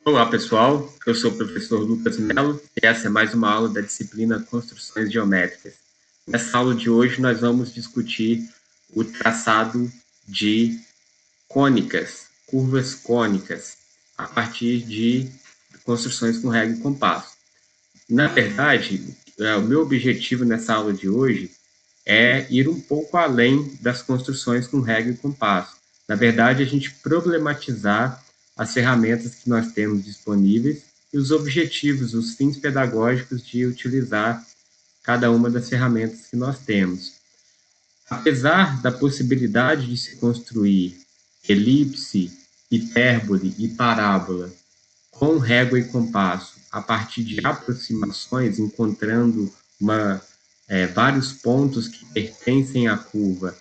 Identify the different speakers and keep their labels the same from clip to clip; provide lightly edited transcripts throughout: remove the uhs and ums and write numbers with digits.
Speaker 1: Olá, pessoal. Eu sou o professor Lucas Mello e essa é mais uma aula da disciplina Construções Geométricas. Nessa aula de hoje, nós vamos discutir o traçado de cônicas, curvas cônicas, a partir de construções com régua e compasso. Na verdade, o meu objetivo nessa aula de hoje é ir um pouco além das construções com régua e compasso. Na verdade, a gente problematizar as ferramentas que nós temos disponíveis e os objetivos, os fins pedagógicos de utilizar cada uma das ferramentas que nós temos. Apesar da possibilidade de se construir elipse, hipérbole e parábola com régua e compasso, a partir de aproximações, encontrando vários pontos que pertencem à curva,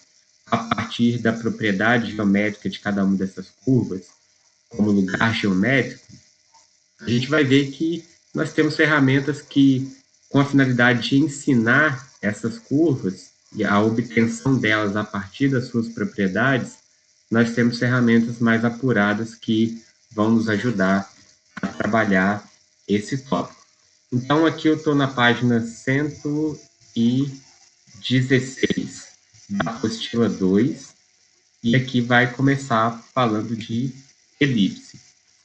Speaker 1: a partir da propriedade geométrica de cada uma dessas curvas, como lugar geométrico, a gente vai ver que nós temos ferramentas que, com a finalidade de ensinar essas curvas e a obtenção delas a partir das suas propriedades, nós temos ferramentas mais apuradas que vão nos ajudar a trabalhar esse tópico. Então, aqui eu estou na página 116 da apostila 2, e aqui vai começar falando de elipse.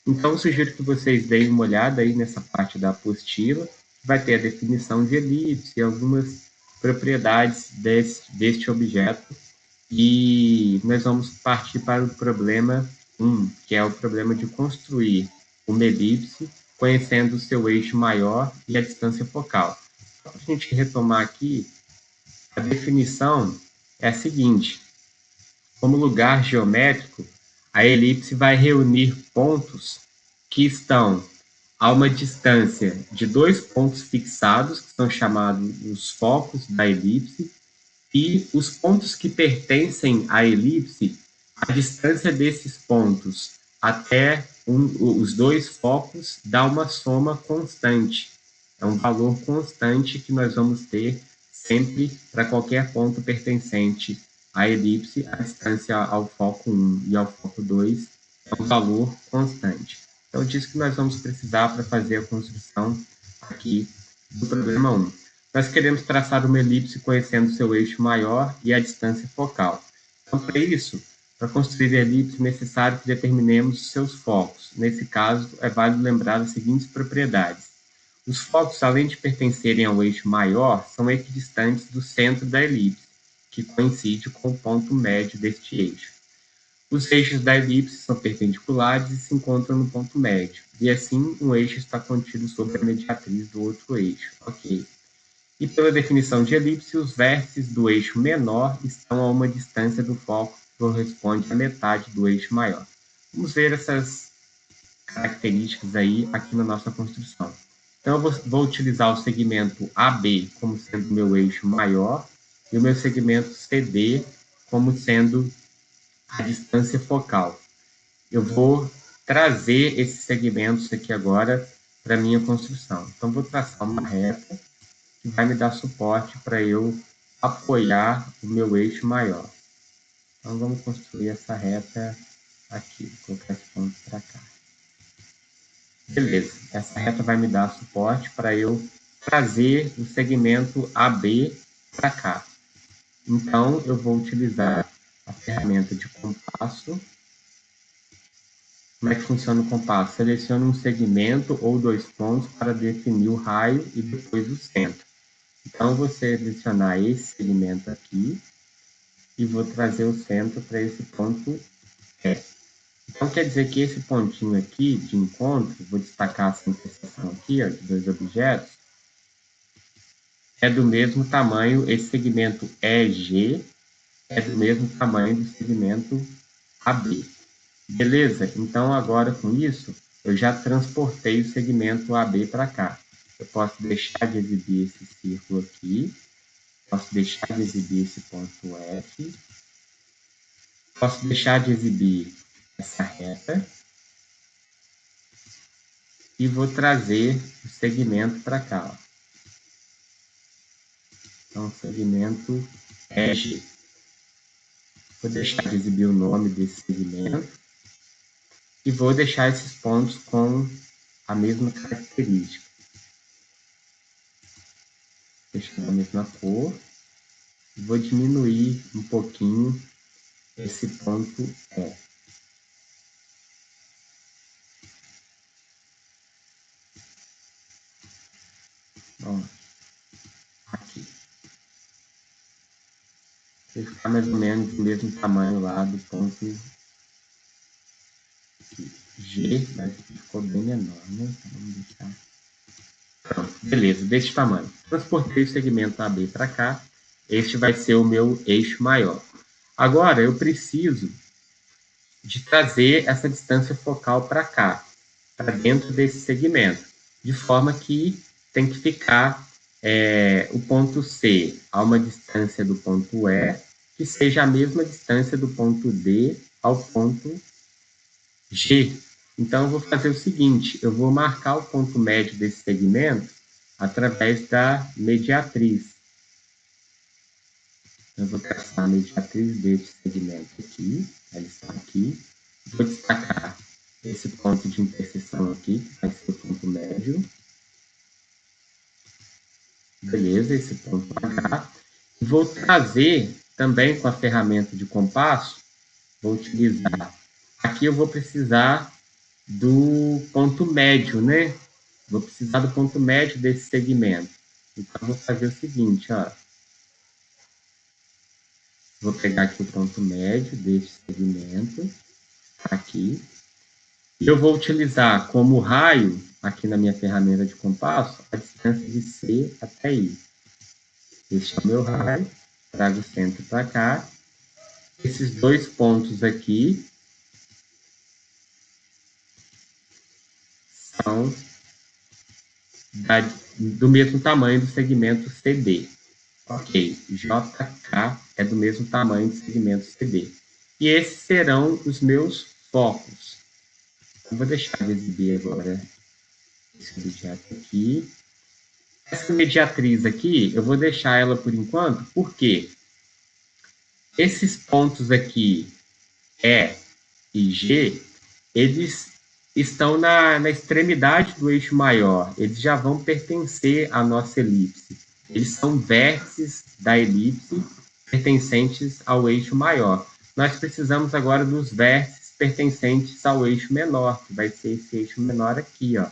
Speaker 1: Então, eu sugiro que vocês deem uma olhada aí nessa parte da apostila, vai ter a definição de elipse e algumas propriedades deste objeto, e nós vamos partir para o problema 1, que é o problema de construir uma elipse conhecendo o seu eixo maior e a distância focal. Para a gente retomar aqui, a definição é a seguinte: como lugar geométrico, a elipse vai reunir pontos que estão a uma distância de dois pontos fixados, que são chamados os focos da elipse, e os pontos que pertencem à elipse, a distância desses pontos até os dois focos dá uma soma constante. É um valor constante que nós vamos ter sempre para qualquer ponto pertencente à elipse. A distância ao foco 1 e ao foco 2 é um valor constante. Então, disso que nós vamos precisar para fazer a construção aqui do problema 1. Nós queremos traçar uma elipse conhecendo seu eixo maior e a distância focal. Então, para isso, para construir a elipse, é necessário que determinemos seus focos. Nesse caso, é válido lembrar as seguintes propriedades. Os focos, além de pertencerem ao eixo maior, são equidistantes do centro da elipse, que coincide com o ponto médio deste eixo. Os eixos da elipse são perpendiculares e se encontram no ponto médio, e assim um eixo está contido sobre a mediatriz do outro eixo. Ok. E pela definição de elipse, os vértices do eixo menor estão a uma distância do foco que corresponde à metade do eixo maior. Vamos ver essas características aí aqui na nossa construção. Então, eu vou utilizar o segmento AB como sendo o meu eixo maior e o meu segmento CD como sendo a distância focal. Eu vou trazer esses segmentos aqui agora para a minha construção. Então, vou traçar uma reta que vai me dar suporte para eu apoiar o meu eixo maior. Então, vamos construir essa reta aqui. Vou colocar esse ponto para cá. Beleza, essa reta vai me dar suporte para eu trazer o segmento AB para cá. Então, eu vou utilizar a ferramenta de compasso. Como é que funciona o compasso? Selecione um segmento ou dois pontos para definir o raio e depois o centro. Então, eu vou selecionar esse segmento aqui e vou trazer o centro para esse ponto E. Então, quer dizer que esse pontinho aqui de encontro, vou destacar essa interseção aqui, ó, de dois objetos, é do mesmo tamanho, esse segmento EG é do mesmo tamanho do segmento AB. Beleza? Então, agora com isso, eu já transportei o segmento AB para cá. Eu posso deixar de exibir esse círculo aqui, posso deixar de exibir esse ponto F, posso deixar de exibir essa reta e vou trazer o segmento para cá. Ó. Então, segmento EG. Vou deixar de exibir o nome desse segmento. e vou deixar esses pontos com a mesma característica. Deixando a mesma cor. Vou diminuir um pouquinho esse ponto E. Bom, aqui. Vai ficar mais ou menos do mesmo tamanho lá do ponto G, mas ficou bem menor, né? Então, vamos deixar. Pronto, beleza, desse tamanho. Transportei o segmento AB para cá. Este vai ser o meu eixo maior. Agora, eu preciso de trazer essa distância focal para cá, para dentro desse segmento, de forma que tem que ficar o ponto C a uma distância do ponto E, que seja a mesma distância do ponto D ao ponto G. Então, eu vou fazer o seguinte, eu vou marcar o ponto médio desse segmento através da mediatriz. Eu vou traçar a mediatriz desse segmento aqui, ela está aqui. Vou destacar esse ponto de interseção aqui, que vai ser o ponto médio. Beleza, esse ponto H. Vou trazer também com a ferramenta de compasso, vou utilizar. Aqui eu vou precisar do ponto médio, né? Vou precisar do ponto médio desse segmento. Então, vou fazer o seguinte, ó. Vou pegar aqui o ponto médio desse segmento, aqui. E eu vou utilizar como raio, aqui na minha ferramenta de compasso, a distância de C até I. Este é o meu raio, trago o centro para cá. Esses dois pontos aqui são do mesmo tamanho do segmento CD. Ok, JK é do mesmo tamanho do segmento CD. E esses serão os meus focos. Eu vou deixar de exibir agora esse objeto aqui. Essa mediatriz aqui, eu vou deixar ela por enquanto, porque esses pontos aqui, E e G, eles estão na extremidade do eixo maior, eles já vão pertencer à nossa elipse. Eles são vértices da elipse pertencentes ao eixo maior. Nós precisamos agora dos vértices pertencentes ao eixo menor, que vai ser esse eixo menor aqui, ó.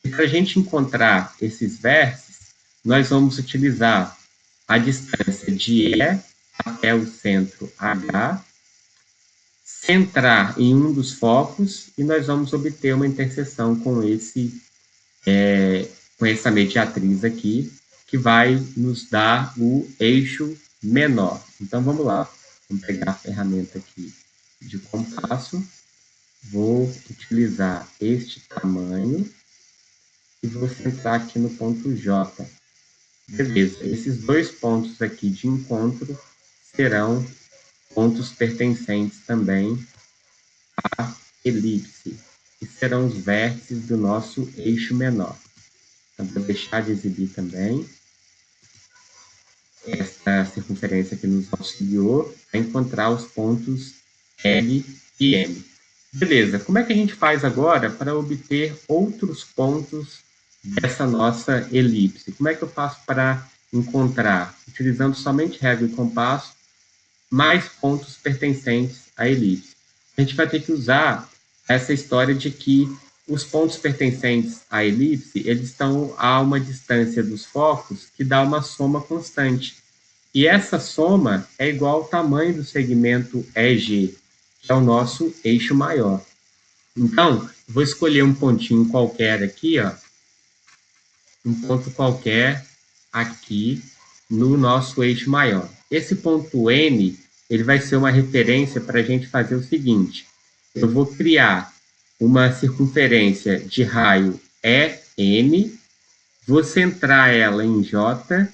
Speaker 1: E para a gente encontrar esses vértices, nós vamos utilizar a distância de E até o centro H, centrar em um dos focos e nós vamos obter uma interseção com essa mediatriz aqui, que vai nos dar o eixo menor. Então, vamos lá. Vamos pegar a ferramenta aqui de compasso. Vou utilizar este tamanho e vou centrar aqui no ponto J. Beleza. Esses dois pontos aqui de encontro serão pontos pertencentes também à elipse, que serão os vértices do nosso eixo menor. Então, vou deixar de exibir também essa circunferência que nos auxiliou a encontrar os pontos L e M. Beleza, como é que a gente faz agora para obter outros pontos dessa nossa elipse? Como é que eu faço para encontrar, utilizando somente régua e compasso, mais pontos pertencentes à elipse? A gente vai ter que usar essa história de que os pontos pertencentes à elipse, eles estão a uma distância dos focos que dá uma soma constante. E essa soma é igual ao tamanho do segmento EG, que é o nosso eixo maior. Então, vou escolher um pontinho qualquer aqui, ó, um ponto qualquer aqui no nosso eixo maior. Esse ponto N, ele vai ser uma referência para a gente fazer o seguinte. Eu vou criar uma circunferência de raio EN, vou centrar ela em J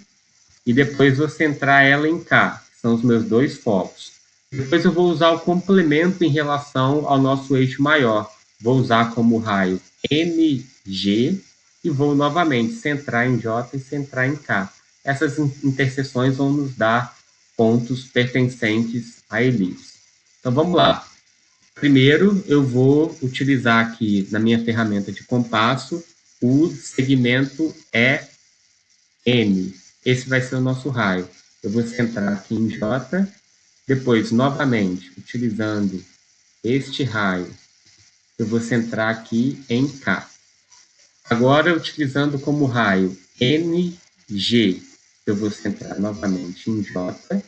Speaker 1: e depois vou centrar ela em K, que são os meus dois focos. Depois eu vou usar o complemento em relação ao nosso eixo maior. Vou usar como raio NG e vou novamente centrar em J e centrar em K. Essas interseções vão nos dar pontos pertencentes à elipse. Então, vamos lá. Primeiro, eu vou utilizar aqui na minha ferramenta de compasso o segmento EN. Esse vai ser o nosso raio. Eu vou centrar aqui em J, depois, novamente, utilizando este raio, eu vou centrar aqui em K. Agora, utilizando como raio NG, eu vou centrar novamente em J.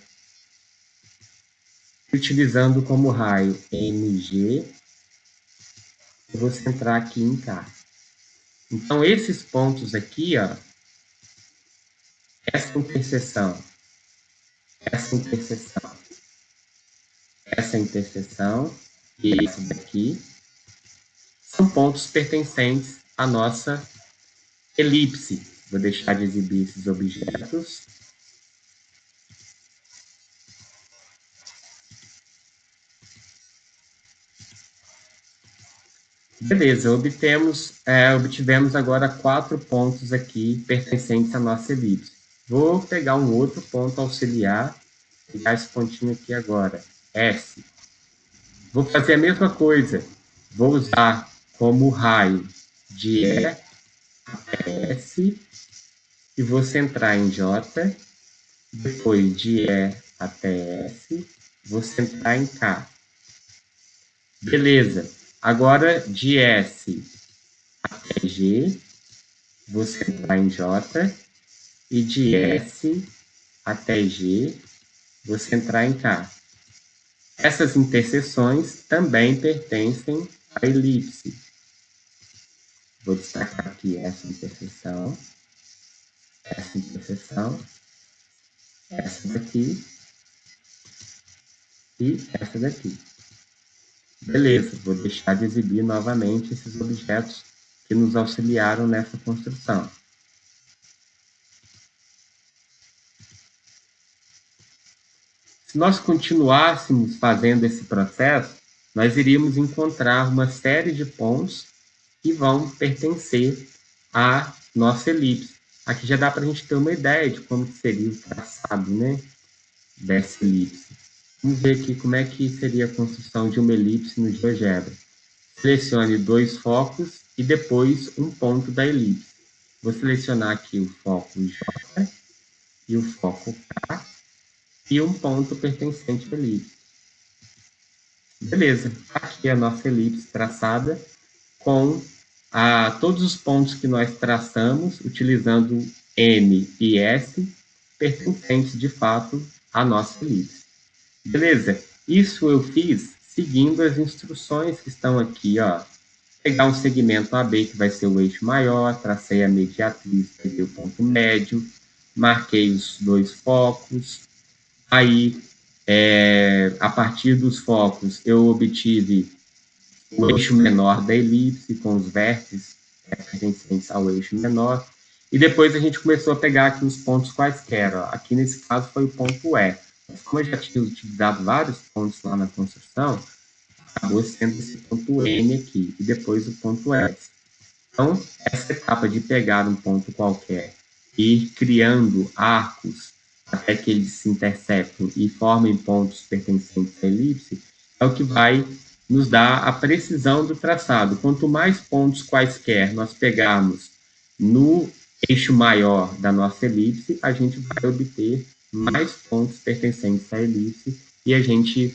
Speaker 1: Utilizando como raio NG, eu vou centrar aqui em K. Então, esses pontos aqui, ó, essa interseção, essa interseção, essa interseção e esse daqui, são pontos pertencentes à nossa elipse. Vou deixar de exibir esses objetos. Beleza, obtivemos agora 4 pontos aqui pertencentes à nossa elipse. Vou pegar um outro ponto auxiliar, pegar esse pontinho aqui agora, S. Vou fazer a mesma coisa. Vou usar como raio de E até S e vou centrar em J. Depois de E até S, vou centrar em K. Beleza. Agora, de S até G, vou centrar em J. E de S até G, vou centrar em K. Essas interseções também pertencem à elipse. Vou destacar aqui essa interseção essa daqui e essa daqui. Beleza, vou deixar de exibir novamente esses objetos que nos auxiliaram nessa construção. Se nós continuássemos fazendo esse processo, nós iríamos encontrar uma série de pontos que vão pertencer à nossa elipse. Aqui já dá para a gente ter uma ideia de como seria o traçado, né, dessa elipse. Vamos ver aqui como é que seria a construção de uma elipse no GeoGebra. Selecione 2 focos e depois um ponto da elipse. Vou selecionar aqui o foco J e o foco K e um ponto pertencente à elipse. Beleza, aqui é a nossa elipse traçada com todos os pontos que nós traçamos, utilizando N e S, pertencentes de fato à nossa elipse. Beleza, isso eu fiz seguindo as instruções que estão aqui, ó. Pegar um segmento AB, que vai ser o eixo maior, tracei a mediatriz, peguei o ponto médio, marquei os 2 focos, aí, a partir dos focos, eu obtive o eixo menor da elipse, com os vértices pertencentes ao eixo menor, e depois a gente começou a pegar aqui os pontos quaisquer. Ó. Aqui, nesse caso, foi o ponto E. Mas como eu já tinha utilizado vários pontos lá na construção, acabou sendo esse ponto N aqui, e depois o ponto S. Então, essa etapa de pegar um ponto qualquer e ir criando arcos até que eles se interceptem e formem pontos pertencentes à elipse, é o que vai nos dar a precisão do traçado. Quanto mais pontos quaisquer nós pegarmos no eixo maior da nossa elipse, a gente vai obter mais pontos pertencentes à elipse e a gente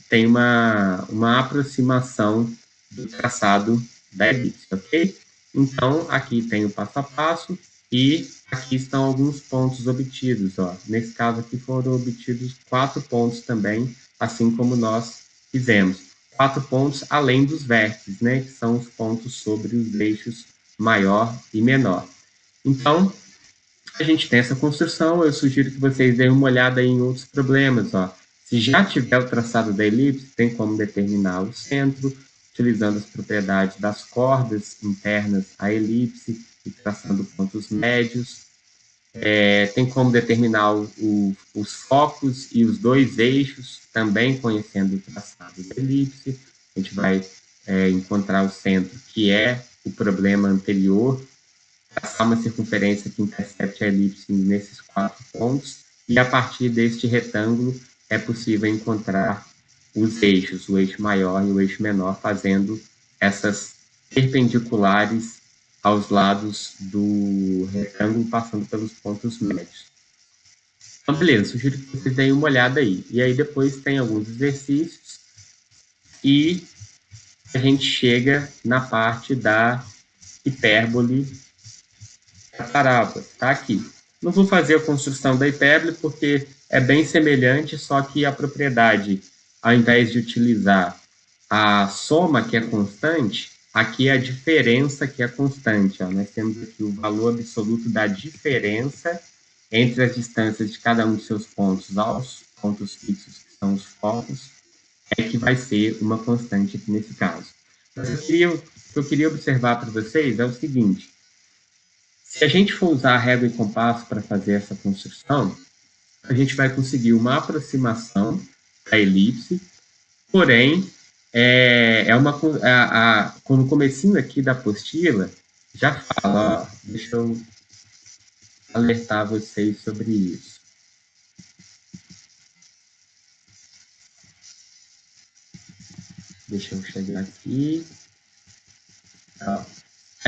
Speaker 1: tem uma aproximação do traçado da elipse, ok? Então, aqui tem o passo a passo e aqui estão alguns pontos obtidos. Ó. Nesse caso aqui foram obtidos 4 pontos também, assim como nós fizemos. 4 pontos além dos vértices, né, que são os pontos sobre os eixos maior e menor. Então, a gente tem essa construção, eu sugiro que vocês deem uma olhada em outros problemas. Ó. Se já tiver o traçado da elipse, tem como determinar o centro, utilizando as propriedades das cordas internas à elipse e traçando pontos médios. Tem como determinar os focos e os 2 eixos, também conhecendo o traçado da elipse. A gente vai encontrar o centro, que é o problema anterior, traçar uma circunferência que intercepte a elipse nesses 4 pontos, e a partir deste retângulo é possível encontrar os eixos, o eixo maior e o eixo menor, fazendo essas perpendiculares aos lados do retângulo, passando pelos pontos médios. Então, beleza, sugiro que vocês deem uma olhada aí. E aí depois tem alguns exercícios e a gente chega na parte da hipérbole da parábola, tá aqui. Não vou fazer a construção da hipérbole porque é bem semelhante, só que a propriedade, ao invés de utilizar a soma, que é constante, aqui é a diferença que é constante. Ó. Nós temos aqui o valor absoluto da diferença entre as distâncias de cada um de seus pontos aos pontos fixos, que são os focos, é que vai ser uma constante aqui nesse caso. Mas o que eu queria observar para vocês é o seguinte: se a gente for usar a régua e compasso para fazer essa construção, a gente vai conseguir uma aproximação da elipse, porém, no comecinho aqui da apostila, já fala, ó, deixa eu alertar vocês sobre isso. Deixa eu chegar aqui. Ó.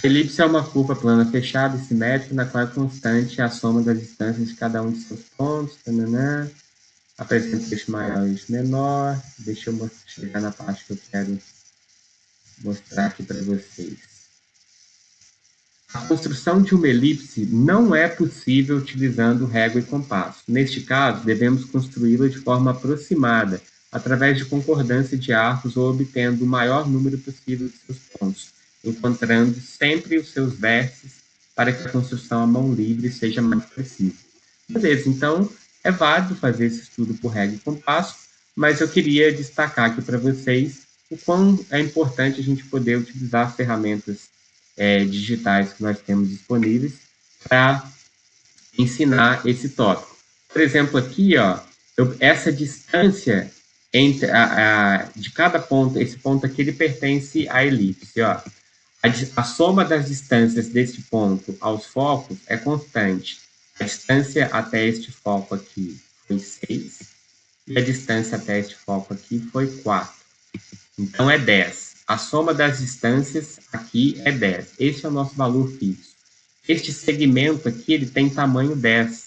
Speaker 1: A elipse é uma curva plana fechada e simétrica, na qual é constante a soma das distâncias de cada um de seus pontos. Tananã. Apresenta eixo maior e eixo menor. Deixa eu chegar na parte que eu quero mostrar aqui para vocês. A construção de uma elipse não é possível utilizando régua e compasso. Neste caso, devemos construí-la de forma aproximada, através de concordância de arcos ou obtendo o maior número possível de seus pontos, encontrando sempre os seus vértices para que a construção à mão livre seja mais precisa. Beleza, então é válido fazer esse estudo por régua e compasso, mas eu queria destacar aqui para vocês o quão é importante a gente poder utilizar as ferramentas digitais que nós temos disponíveis para ensinar esse tópico. Por exemplo, aqui, ó, essa distância entre de cada ponto, esse ponto aqui, ele pertence à elipse. Ó. A soma das distâncias deste ponto aos focos é constante. A distância até este foco aqui foi 6, e a distância até este foco aqui foi 4. Então, é 10. A soma das distâncias aqui é 10. Esse é o nosso valor fixo. Este segmento aqui, ele tem tamanho 10.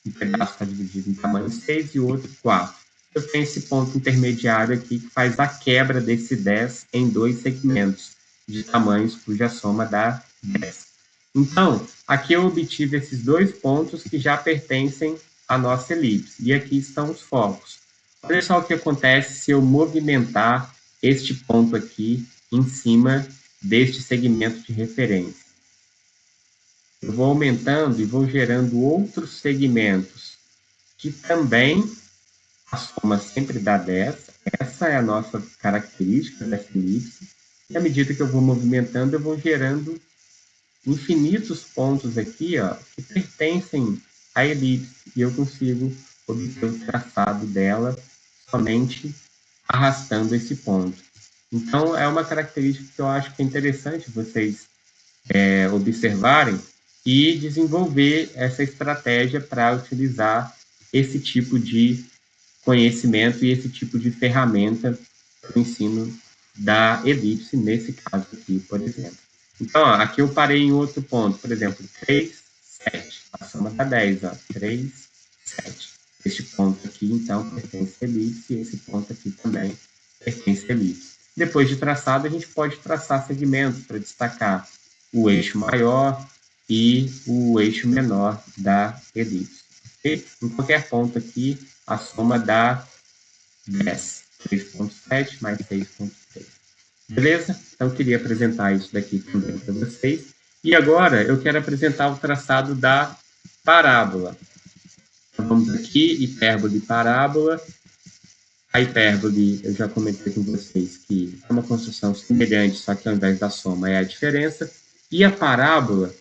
Speaker 1: Um pedaço está dividido em tamanho 6 e o outro 4. Eu tenho esse ponto intermediário aqui que faz a quebra desse 10 em dois segmentos de tamanhos cuja soma dá 10. Então, aqui eu obtive esses dois pontos que já pertencem à nossa elipse. E aqui estão os focos. Olha só o que acontece se eu movimentar este ponto aqui em cima deste segmento de referência. Eu vou aumentando e vou gerando outros segmentos que também a soma sempre dá 10. Essa é a nossa característica dessa elipse. E à medida que eu vou movimentando, eu vou gerando infinitos pontos aqui, ó, que pertencem à elipse. E eu consigo obter o traçado dela somente arrastando esse ponto. Então, é uma característica que eu acho que é interessante vocês observarem e desenvolver essa estratégia para utilizar esse tipo de conhecimento e esse tipo de ferramenta para o ensino da elipse, nesse caso aqui, por exemplo. Então, ó, aqui eu parei em outro ponto, por exemplo, 3, 7. A soma dá 10, ó, 3, 7. Este ponto aqui, então, pertence à elipse, e esse ponto aqui também pertence à elipse. Depois de traçado, a gente pode traçar segmentos para destacar o eixo maior e o eixo menor da elipse. Okay? Em qualquer ponto aqui, a soma dá 10. 3,7 mais 6,3. Beleza? Então, eu queria apresentar isso daqui também para vocês. E agora, eu quero apresentar o traçado da parábola. Então, vamos aqui, hipérbole e parábola. A hipérbole, eu já comentei com vocês que é uma construção semelhante, só que ao invés da soma é a diferença. E a parábola,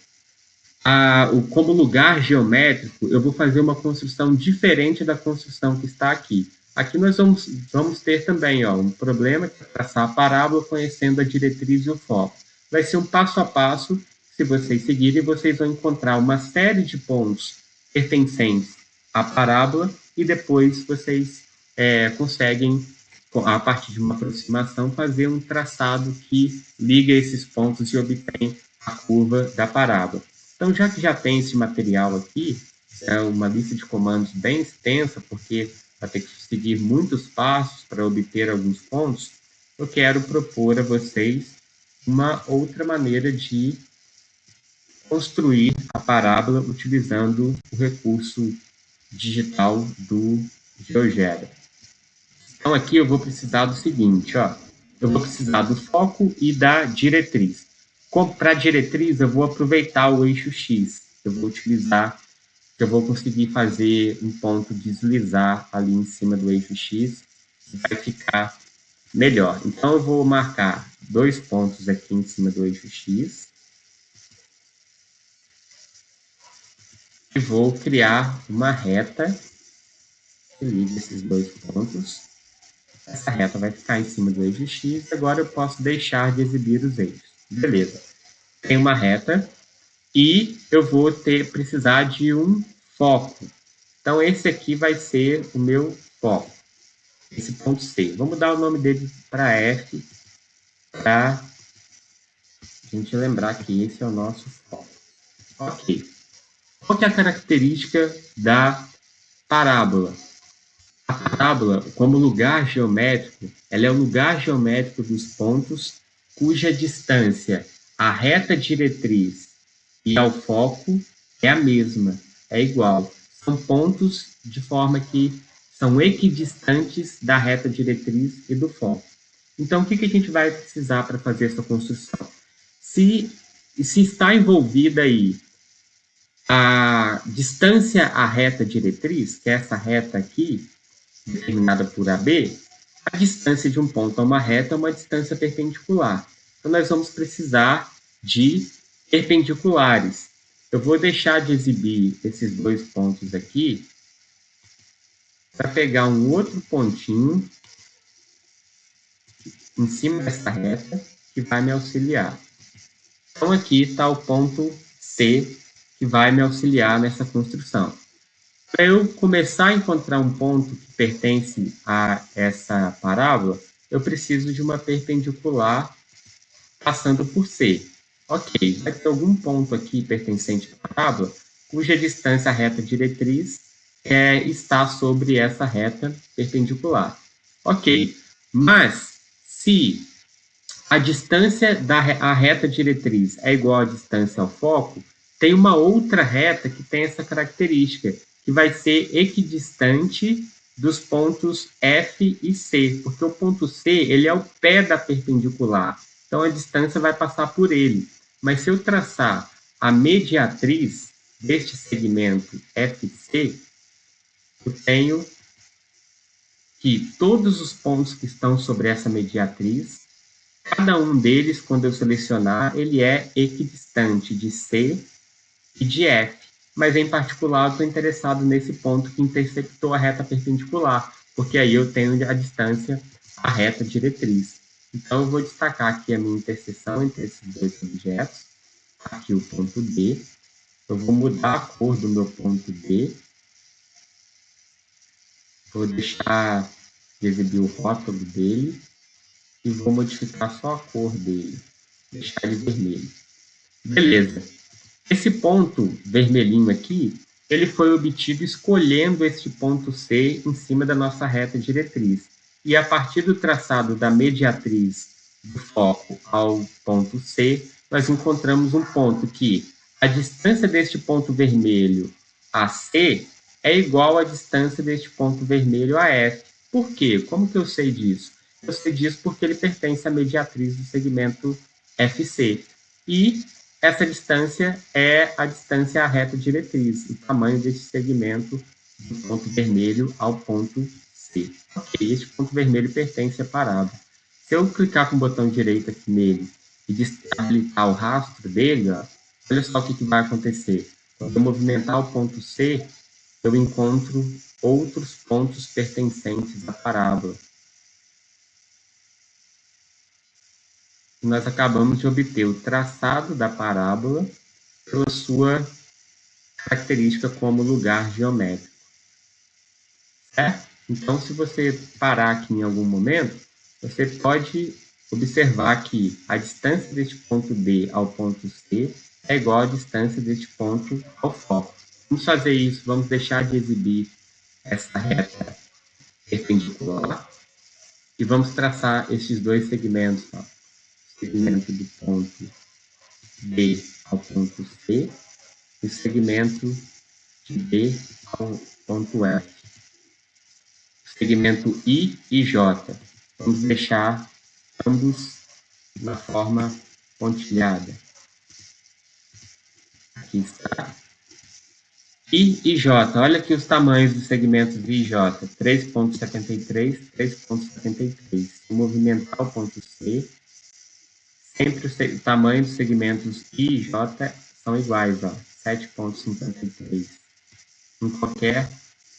Speaker 1: como lugar geométrico, eu vou fazer uma construção diferente da construção que está aqui. Aqui nós vamos ter também um problema, que é traçar a parábola conhecendo a diretriz e o foco. Vai ser um passo a passo, se vocês seguirem, vocês vão encontrar uma série de pontos pertencentes à parábola e depois vocês conseguem a partir de uma aproximação, fazer um traçado que liga esses pontos e obtém a curva da parábola. Então, já que já tem esse material aqui, é uma lista de comandos bem extensa, porque vai ter que seguir muitos passos para obter alguns pontos, eu quero propor a vocês uma outra maneira de construir a parábola utilizando o recurso digital do GeoGebra. Então, aqui eu vou precisar do seguinte, ó. Eu vou precisar do foco e da diretriz. Para a diretriz, eu vou aproveitar o eixo X. Eu vou conseguir fazer um ponto deslizar ali em cima do eixo X. Vai ficar melhor. Então, eu vou marcar 2 pontos aqui em cima do eixo X. E vou criar uma reta que liga esses 2 pontos. Essa reta vai ficar em cima do eixo X, agora eu posso deixar de exibir os eixos. Beleza. Tem uma reta e eu vou precisar de um foco. Então, esse aqui vai ser o meu foco, esse ponto C. Vamos dar o nome dele para F, para a gente lembrar que esse é o nosso foco. Ok. Qual que é a característica da parábola? A parábola, como lugar geométrico, ela é o lugar geométrico dos pontos cuja distância à reta diretriz e ao foco é a mesma, é igual. São pontos de forma que são equidistantes da reta diretriz e do foco. Então, o que a gente vai precisar para fazer essa construção? Se está envolvida aí a distância à reta diretriz, que é essa reta aqui, determinada por AB, a distância de um ponto a uma reta é uma distância perpendicular. Então, nós vamos precisar de perpendiculares. Eu vou deixar de exibir esses 2 pontos aqui para pegar um outro pontinho em cima dessa reta que vai me auxiliar. Então, aqui está o ponto C, que vai me auxiliar nessa construção. Para eu começar a encontrar um ponto que pertence a essa parábola, eu preciso de uma perpendicular passando por C. Ok, vai ter algum ponto aqui pertencente à parábola cuja distância à reta diretriz está sobre essa reta perpendicular. Ok, mas se a distância à reta diretriz é igual à distância ao foco, tem uma outra reta que tem essa característica, que vai ser equidistante dos pontos F e C, porque o ponto C ele é o pé da perpendicular, então a distância vai passar por ele. Mas se eu traçar a mediatriz deste segmento FC, eu tenho que todos os pontos que estão sobre essa mediatriz, cada um deles, quando eu selecionar, ele é equidistante de C e de F. Mas, em particular, eu estou interessado nesse ponto que interceptou a reta perpendicular, porque aí eu tenho a distância à reta diretriz. Então, eu vou destacar aqui a minha interseção entre esses 2 objetos. Aqui o ponto D. Eu vou mudar a cor do meu ponto D. Vou deixar de exibir o rótulo dele. E vou modificar só a cor dele, deixar ele vermelho. Beleza. Esse ponto vermelhinho aqui, ele foi obtido escolhendo este ponto C em cima da nossa reta diretriz. E a partir do traçado da mediatriz do foco ao ponto C, nós encontramos um ponto que a distância deste ponto vermelho a C é igual à distância deste ponto vermelho a F. Por quê? Como que eu sei disso? Eu sei disso porque ele pertence à mediatriz do segmento FC. E essa distância é a distância à reta diretriz, o tamanho desse segmento do ponto vermelho ao ponto C. Ok, este ponto vermelho pertence à parábola. Se eu clicar com o botão direito aqui nele e desabilitar o rastro dele, ó, olha só o que vai acontecer. Quando eu movimentar o ponto C, eu encontro outros pontos pertencentes à parábola. Nós acabamos de obter o traçado da parábola pela sua característica como lugar geométrico. Certo? Então, se você parar aqui em algum momento, você pode observar que a distância deste ponto B ao ponto C é igual à distância deste ponto ao foco. Vamos fazer isso, vamos deixar de exibir essa reta perpendicular e vamos traçar esses dois segmentos, ó. O segmento do ponto B ao ponto C e o segmento de B ao ponto F. O segmento I e J. Vamos deixar ambos na forma pontilhada. Aqui está. I e J, olha aqui os tamanhos dos segmentos I e J, 3,73, 3,73. Se movimentar o ponto C, sempre o tamanho dos segmentos I e J são iguais, 7,53. Em qualquer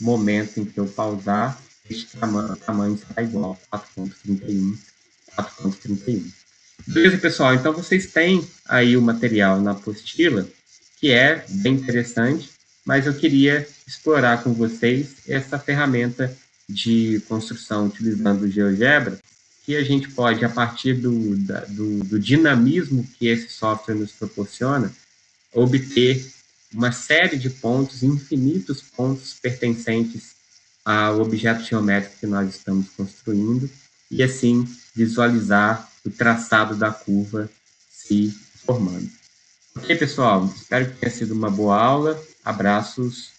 Speaker 1: momento em que eu pausar, este tamanho será igual, 4,31, 4,31. Beleza, pessoal? Então, vocês têm aí o material na apostila, que é bem interessante, mas eu queria explorar com vocês essa ferramenta de construção utilizando o GeoGebra, que a gente pode, a partir do dinamismo que esse software nos proporciona, obter uma série de pontos, infinitos pontos pertencentes ao objeto geométrico que nós estamos construindo, e assim visualizar o traçado da curva se formando. Ok, pessoal? Espero que tenha sido uma boa aula. Abraços.